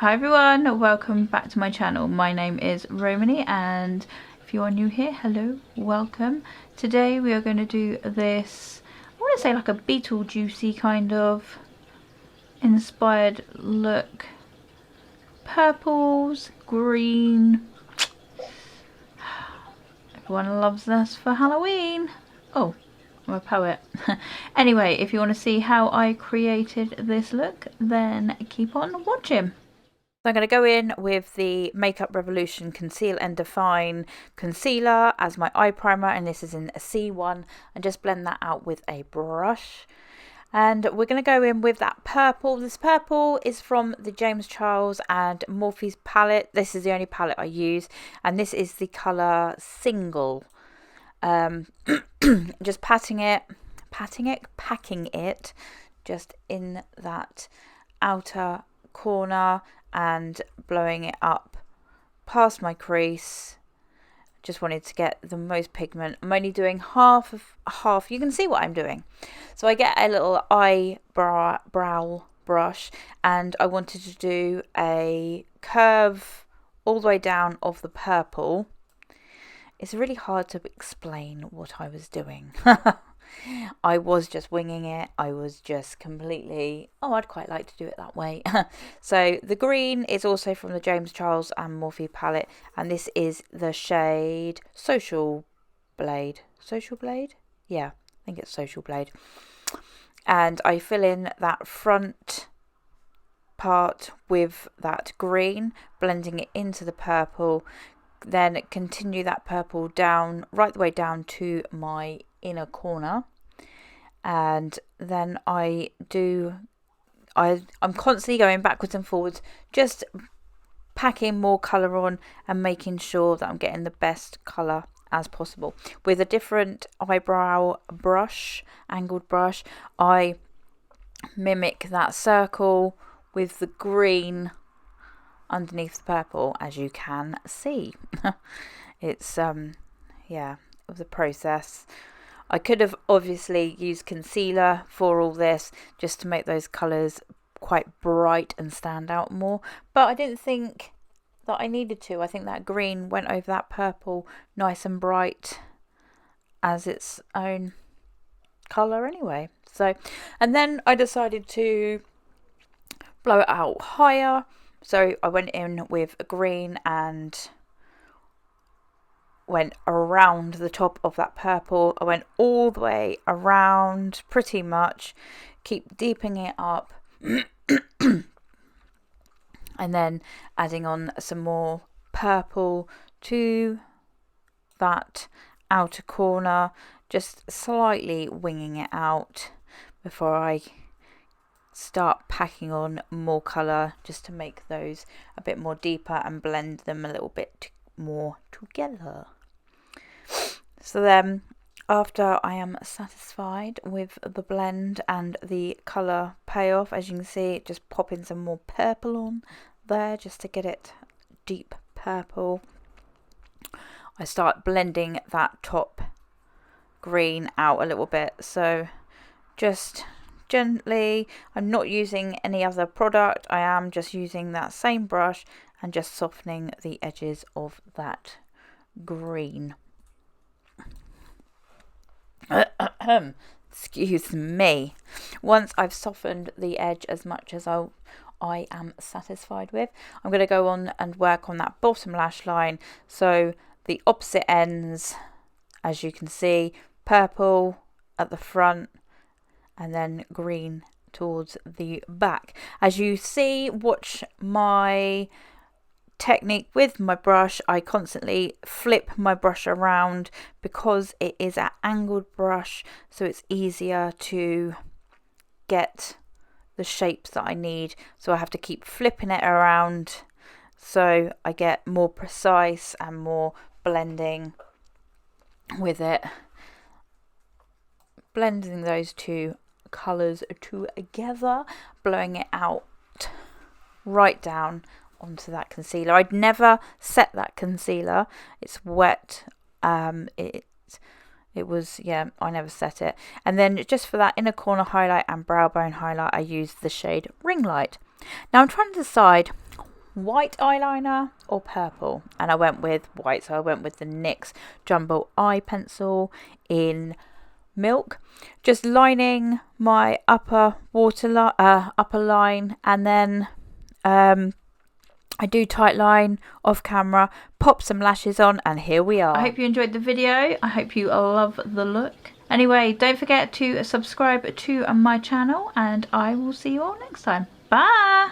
Hi everyone, welcome back to my channel. My name is Romany and if you are new here, hello, welcome. Today we are going to do this, I want to say like a Beetlejuice kind of inspired look. Purples, green. Everyone loves this for Halloween. Oh, I'm a poet. Anyway, if you want to see how I created this look, then keep on watching. So I'm going to go in with the Makeup Revolution Conceal and Define Concealer as my eye primer, and this is in a C1, and just blend that out with a brush. And we're going to go in with that purple. This purple is from the James Charles and Morphe's palette. This is the only palette I use, and this is the colour Single. Just packing it just in that outer corner and blowing it up past my crease. Just wanted to get the most pigment. I'm only doing half. You can see what I'm doing. So I get a little eyebrow brush and I wanted to do a curve all the way down of the purple. It's really hard to explain what I was doing. I was just winging it. I was just completely, I'd quite like to do it that way. So the green is also from the James Charles and Morphe palette, and this is the shade Social Blade. Social Blade? Yeah, I think it's Social Blade. And I fill in that front part with that green, blending it into the purple, then continue that purple down, right the way down to my inner corner. And then I'm constantly going backwards and forwards, just packing more colour on and making sure that I'm getting the best colour as possible. With a different eyebrow brush, angled brush, I mimic that circle with the green underneath the purple, as you can see. It's yeah, of the process. I could have obviously used concealer for all this just to make those colours quite bright and stand out more, but I didn't think that I needed to. I think that green went over that purple nice and bright as its own colour anyway. So, and then I decided to blow it out higher. So I went in with a green and went around the top of that purple. I went all the way around pretty much, keep deepening it up and then adding on some more purple to that outer corner, just slightly winging it out before I start packing on more colour, just to make those a bit more deeper and blend them a little bit more together. So then after I am satisfied with the blend and the colour payoff, as you can see, just popping some more purple on there just to get it deep purple. I start blending that top green out a little bit, so just gently. I'm not using any other product, I am just using that same brush and just softening the edges of that green. Excuse me. Once I've softened the edge as much as I am satisfied with, I'm going to go on and work on that bottom lash line. So the opposite ends, as you can see, purple at the front and then green towards the back. As you see, watch my technique with my brush. I constantly flip my brush around because it is an angled brush, so it's easier to get the shapes that I need. So I have to keep flipping it around so I get more precise and more blending with it, blending those two colours together, blowing it out right down onto that concealer. I'd never set that concealer, it's wet. It was, yeah, I never set it. And then just for that inner corner highlight and brow bone highlight, I used the shade Ringlight. Now I'm trying to decide white eyeliner or purple, and I went with white, so I went with the NYX Jumbo Eye Pencil in Milk, just lining my upper line, and then I do tight line off camera, pop some lashes on, and here we are. I hope you enjoyed the video. I hope you love the look. Anyway, don't forget to subscribe to my channel, and I will see you all next time. Bye!